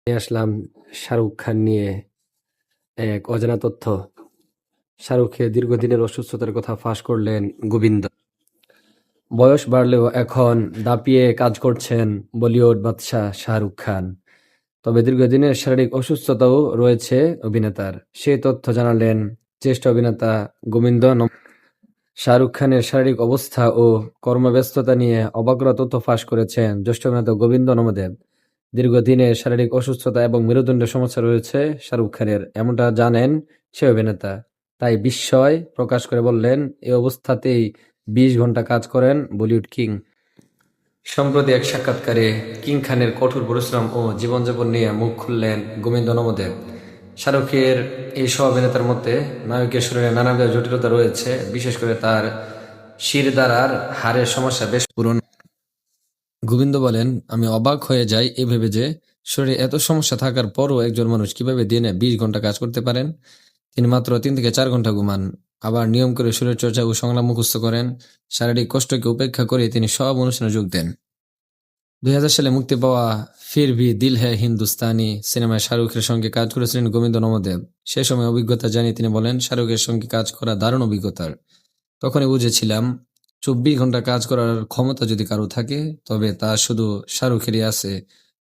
নিয়ে আসলাম শাহরুখ খান নিয়ে এক অজানা তথ্য। শাহরুখের দীর্ঘদিনের অসুস্থতার কথা ফাঁস করলেন গোবিন্দ। বয়স বাড়লেও এখন দাপিয়ে কাজ করছেন বলিউড বাদশাহ শাহরুখ খান। তবে দীর্ঘদিনের শারীরিক অসুস্থতাও রয়েছে অভিনেতার। সেই তথ্য জানালেন জ্যেষ্ঠ অভিনেতা গোবিন্দ। শাহরুখ খানের শারীরিক অবস্থা ও কর্মব্যস্ততা নিয়ে অবাক করা তথ্য ফাঁস করেছেন জ্যেষ্ঠ অভিনেতা গোবিন্দ নমদেব। দীর্ঘদিনের শারীরিক অসুস্থতা এবং মেরুদণ্ডের সমস্যা রয়েছে শাহরুখ খানের, এমনটা জানেন সে অভিনেতা। তাই বিস্ময় প্রকাশ করে বললেন, এই অবস্থাতেই ২০ ঘন্টা কাজ করেন বলিউড কিং। সম্প্রতি এক সাক্ষাৎকারে কিং খানের কঠোর পরিশ্রম ও জীবনযাপন নিয়ে মুখ খুললেন গোবিন্দ নমদেব। শাহরুখের এই সহ অভিনেতার মধ্যে নায়কের শরীরে নানাবিধ জটিলতা রয়েছে, বিশেষ করে তার শিরদাঁড়ার হাড়ের সমস্যা বেশ পুরনো। গোবিন্দ বলেন, আমি অবাক হয়ে যাই এ ভেবে যে শরীরে এত সমস্যা থাকার পরও একজন মানুষ কিভাবে দিনে ২০ ঘন্টা কাজ করতে পারেন। তিনি মাত্র ৩ থেকে ৪ ঘন্টা ঘুমান, আবার নিয়ম করে শরীরচর্চা ও সংলাপ মুখস্থ করেন। শারীরিক কষ্টকে উপেক্ষা করে তিনি সব অনুষ্ঠানে যোগ দেন। ২০০০ সালে মুক্তি পাওয়া ফির ভি দিল হ্যায় হিন্দুস্তানি সিনেমায় শাহরুখের সঙ্গে কাজ করেছিলেন গোবিন্দ নমদেব। সে সময় অভিজ্ঞতা জানিয়ে তিনি বলেন, শাহরুখের সঙ্গে কাজ করা দারুণ অভিজ্ঞতার। তখনই বুঝেছিলাম ২৪ ঘন্টা কাজ করার ক্ষমতা যদি কারো থাকে তবে তা শুধু শাহরুখেরই আছে।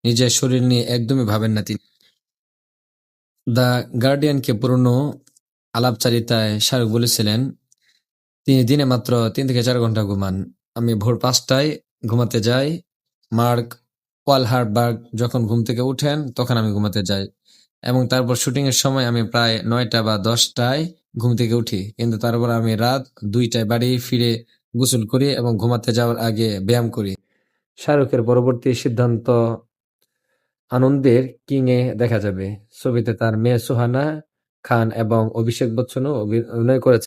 নিজের শরীর নিয়ে একদমই ভাবেন না তিনি। দ্য গার্ডিয়ানকে পুরনো আলাপচারিতায় শাহরুখ বলেছিলেন, তিনি দিনে মাত্র ৩ থেকে ৪ ঘন্টা ঘুমান। আমি ভোর ৫টায় ঘুমাতে যাই। মার্ক ওয়ালহারবার্গ যখন ঘুম থেকে উঠেন তখন আমি ঘুমাতে যাই, এবং তারপর শুটিং এর সময় আমি প্রায় ৯টা বা ১০টায় ঘুম থেকে উঠি, কিন্তু তারপর আমি রাত ২টায় বাড়ি ফিরে গোসল করি এবং ঘুমাতে যাওয়ার আগে ব্যায়াম করি। শাহরুখের পরবর্তী সিদ্ধান্ত আনন্দের কিং-এ দেখা যাবে। ছবিতে তার মেয়ে সুহানা খান এবং অভিষেক বচ্চনও অভিনয় করেছেন।